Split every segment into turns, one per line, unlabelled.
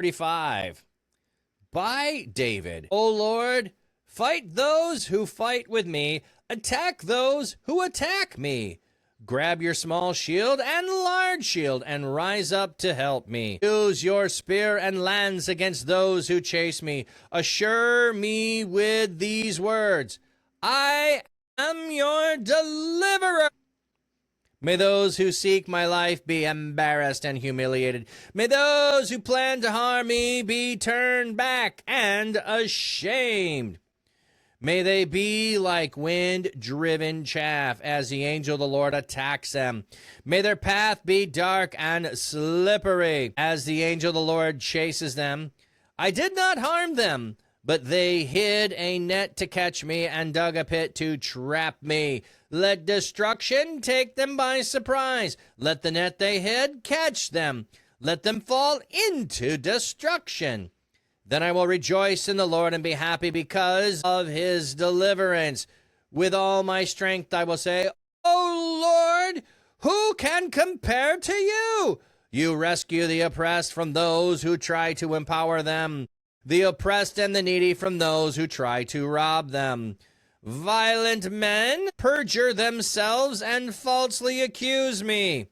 35. By David. O Lord, fight those who fight with me, attack those who attack me. Grab your small shield and large shield and rise up to help me. Use your spear and lance against those who chase me. Assure me with these words, I am your deliverer. May those who seek my life be embarrassed and humiliated. May those who plan to harm me be turned back and ashamed. May they be like wind-driven chaff as the angel of the Lord attacks them. May their path be dark and slippery as the angel of the Lord chases them. I did not harm them, but they hid a net to catch me and dug a pit to trap me. Let destruction take them by surprise. Let the net they hid catch them. Let them fall into destruction. Then I will rejoice in the Lord and be happy because of his deliverance. With all my strength I will say, O Lord, who can compare to you? You rescue the oppressed from those who try to empower them, the oppressed and the needy from those who try to rob them. Violent men perjure themselves and falsely accuse me.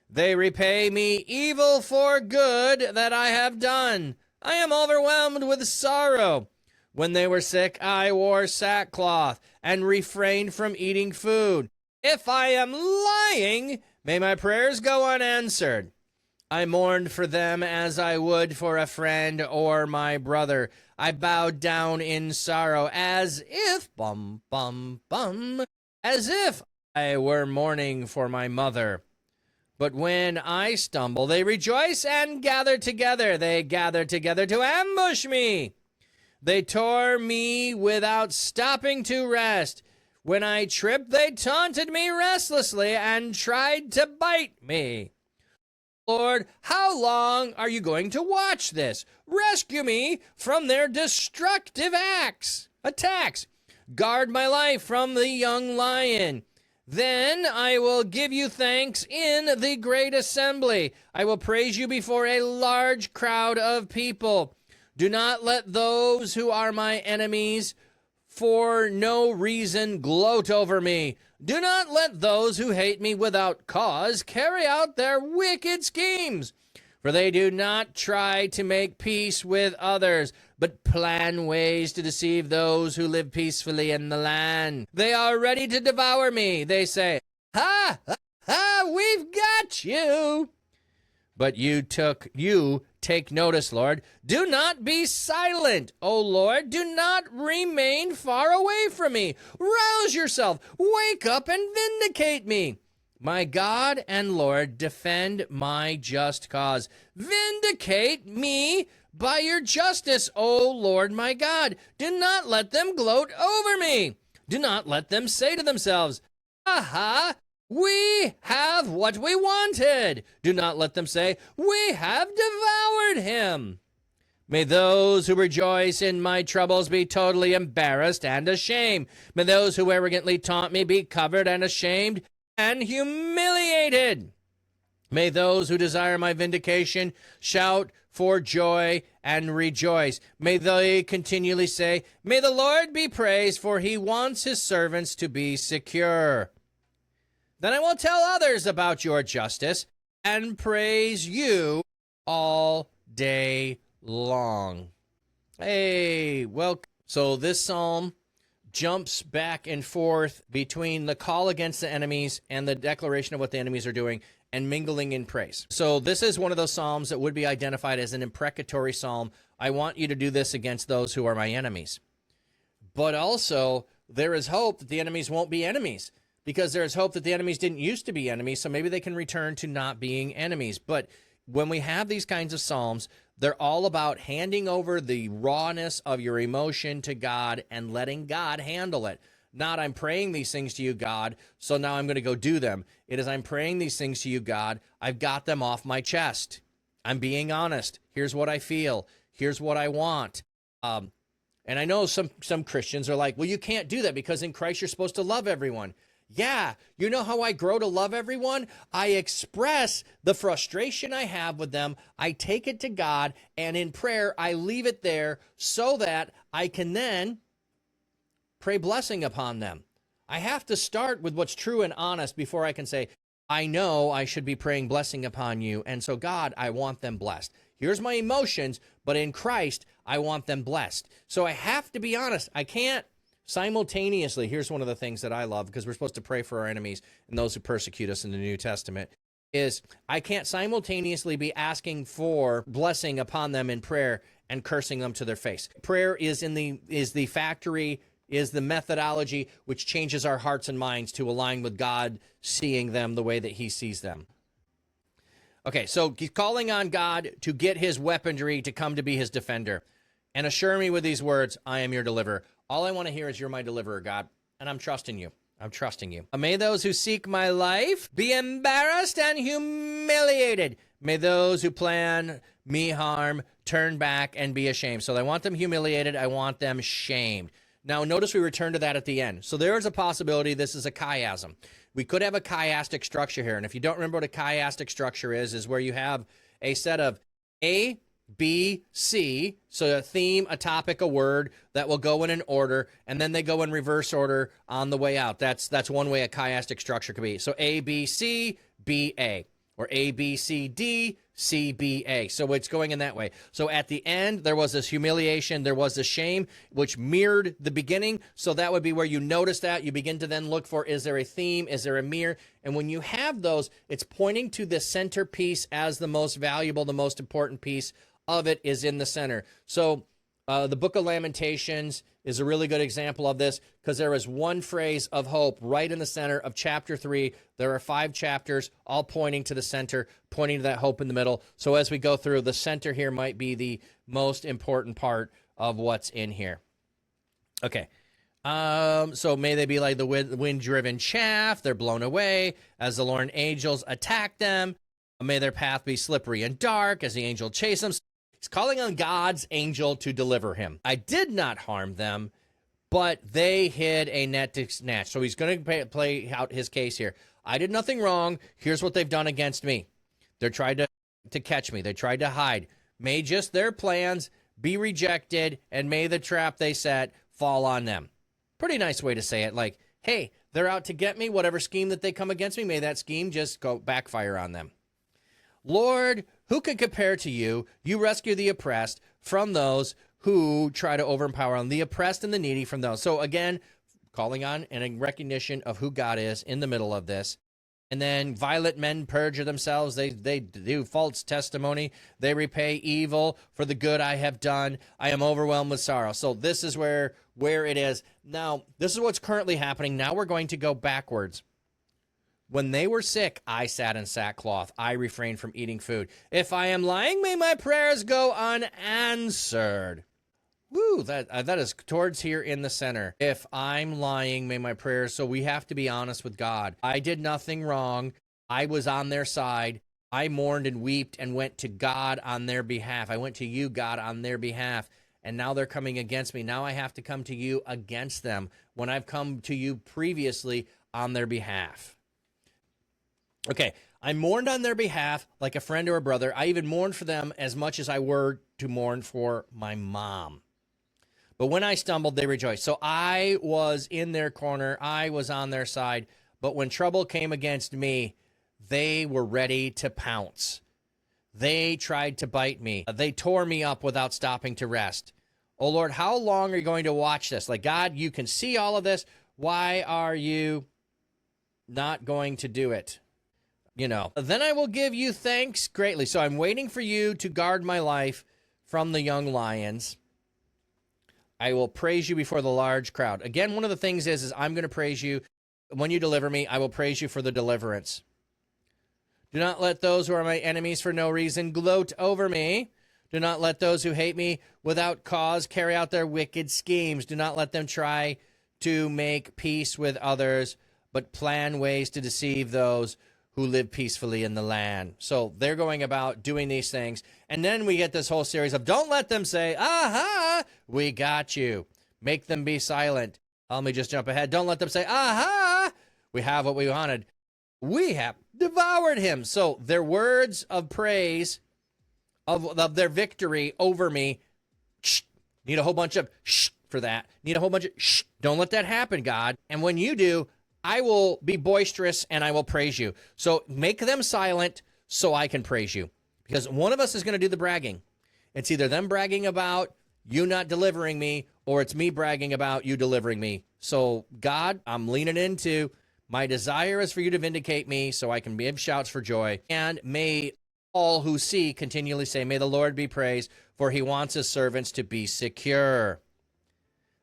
They repay me evil for good that I have done. I am overwhelmed with sorrow. When they were sick, I wore sackcloth and refrained from eating food. If I am lying, may my prayers go unanswered. I mourned for them as I would for a friend or my brother. I bowed down in sorrow as if, as if I were mourning for my mother. But when I stumble, they rejoice and gather together. They gather together to ambush me. They tore me without stopping to rest. When I tripped, they taunted me restlessly and tried to bite me. Lord, how long are you going to watch this? Rescue me from their destructive attacks. Guard my life from the young lion. Then I will give you thanks in the great assembly. I will praise you before a large crowd of people. Do not let those who are my enemies for no reason gloat over me. Do not let those who hate me without cause carry out their wicked schemes. For they do not try to make peace with others, but plan ways to deceive those who live peacefully in the land. They are ready to devour me. They say, ha, ha, ha, we've got you. But you take notice, Lord. Do not be silent, O Lord. Do not remain far away from me. Rouse yourself. Wake up and vindicate me. My God and Lord, defend my just cause. Vindicate me by your justice, O Lord my God. Do not let them gloat over me. Do not let them say to themselves, aha, we have what we wanted. Do not let them say, we have devoured him. May those who rejoice in my troubles be totally embarrassed and ashamed. May those who arrogantly taunt me be covered and ashamed and humiliated. May those who desire my vindication shout for joy and rejoice. May they continually say, may the Lord be praised, for he wants his servants to be secure. Then I will tell others about your justice and praise you all day long. Hey, well, so this psalm jumps back and forth between the call against the enemies and the declaration of what the enemies are doing and mingling in praise. So this is one of those psalms that would be identified as an imprecatory psalm. I want you to do this against those who are my enemies. But also, there is hope that the enemies won't be enemies, because there is hope that the enemies didn't used to be enemies, so maybe they can return to not being enemies. But when we have these kinds of psalms, they're all about handing over the rawness of your emotion to God and letting God handle it. Not, I'm praying these things to you, God, so now I'm going to go do them. It is, I'm praying these things to you, God. I've got them off my chest. I'm being honest. Here's what I feel. Here's what I want. And I know some Christians are like, well, you can't do that because in Christ you're supposed to love everyone. Yeah, you know how I grow to love everyone? I express the frustration I have with them. I take it to God, and in prayer, I leave it there so that I can then pray blessing upon them. I have to start with what's true and honest before I can say, I know I should be praying blessing upon you. And so, God, I want them blessed. Here's my emotions, but in Christ, I want them blessed. So I have to be honest. I can't simultaneously. Here's one of the things that I love, because we're supposed to pray for our enemies and those who persecute us in the New Testament, is I can't simultaneously be asking for blessing upon them in prayer and cursing them to their face. Prayer is the factory, is the methodology which changes our hearts and minds to align with God, seeing them the way that he sees them. Okay, so he's calling on God to get his weaponry to come to be his defender. And assure me with these words, I am your deliverer. All I want to hear is you're my deliverer, God, and I'm trusting you. I'm trusting you. May those who seek my life be embarrassed and humiliated. May those who plan me harm turn back and be ashamed. So I want them humiliated. I want them shamed. Now, notice we return to that at the end. So there is a possibility this is a chiasm. We could have a chiastic structure here. And if you don't remember what a chiastic structure is where you have a set of A, B, C, so a theme, a topic, a word that will go in an order, and then they go in reverse order on the way out. That's one way a chiastic structure could be. So A, B, C, B, A, or A, B, C, D, C, B, A. So it's going in that way. So at the end, there was this humiliation, there was this shame, which mirrored the beginning. So that would be where you notice that. You begin to then look for, is there a theme? Is there a mirror? And when you have those, it's pointing to the centerpiece as the most valuable, the most important piece of it is in the center. So the book of Lamentations is a really good example of this, because there is one phrase of hope right in the center of chapter 3. There are 5 chapters, all pointing to the center, pointing to that hope in the middle. So as we go through, the center here might be the most important part of what's in here. Okay. So may they be like the wind-driven chaff. They're blown away as the Lord angels attack them. May their path be slippery and dark as the angel chase them. He's calling on God's angel to deliver him. I did not harm them, but they hid a net to snatch. So he's going to play out his case here. I did nothing wrong. Here's what they've done against me. They tried to catch me. They tried to hide. May just their plans be rejected, and may the trap they set fall on them. Pretty nice way to say it. Like, hey, they're out to get me. Whatever scheme that they come against me, may that scheme just go backfire on them. Lord, who can compare to you? You rescue the oppressed from those who try to overpower them, the oppressed and the needy from those. So again, calling on and a recognition of who God is in the middle of this. And then violent men perjure themselves. They do false testimony. They repay evil for the good I have done. I am overwhelmed with sorrow. So this is where it is. Now, this is what's currently happening. Now we're going to go backwards. When they were sick, I sat in sackcloth. I refrained from eating food. If I am lying, may my prayers go unanswered. Woo, that is towards here in the center. If I'm lying, may my prayers. So we have to be honest with God. I did nothing wrong. I was on their side. I mourned and wept and went to God on their behalf. I went to you, God, on their behalf. And now they're coming against me. Now I have to come to you against them when I've come to you previously on their behalf. Okay, I mourned on their behalf like a friend or a brother. I even mourned for them as much as I were to mourn for my mom. But when I stumbled, they rejoiced. So I was in their corner. I was on their side. But when trouble came against me, they were ready to pounce. They tried to bite me. They tore me up without stopping to rest. Oh, Lord, how long are you going to watch this? Like, God, you can see all of this. Why are you not going to do it? You know, then I will give you thanks greatly. So I'm waiting for you to guard my life from the young lions. I will praise you before the large crowd. Again, one of the things is I'm going to praise you. When you deliver me, I will praise you for the deliverance. Do not let those who are my enemies for no reason gloat over me. Do not let those who hate me without cause carry out their wicked schemes. Do not let them try to make peace with others, but plan ways to deceive those who live peacefully in the land. So they're going about doing these things. And then we get this whole series of don't let them say, aha, we got you. Make them be silent. Let me just jump ahead. Don't let them say, aha, We have what we wanted. We have devoured him. So their words of praise of their victory over me, shh, need a whole bunch of shh for that. Need a whole bunch of shh. Don't let that happen, God. And when you do, I will be boisterous and I will praise you. So make them silent so I can praise you. Because one of us is going to do the bragging. It's either them bragging about you not delivering me, or it's me bragging about you delivering me. So God, I'm leaning into my desire is for you to vindicate me so I can give shouts for joy. And may all who see continually say, may the Lord be praised, for he wants his servants to be secure.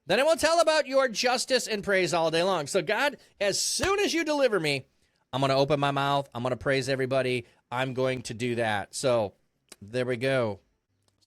Then I will tell about your justice and praise all day long. So God, as soon as you deliver me, I'm going to open my mouth. I'm going to praise everybody. I'm going to do that. So there we go.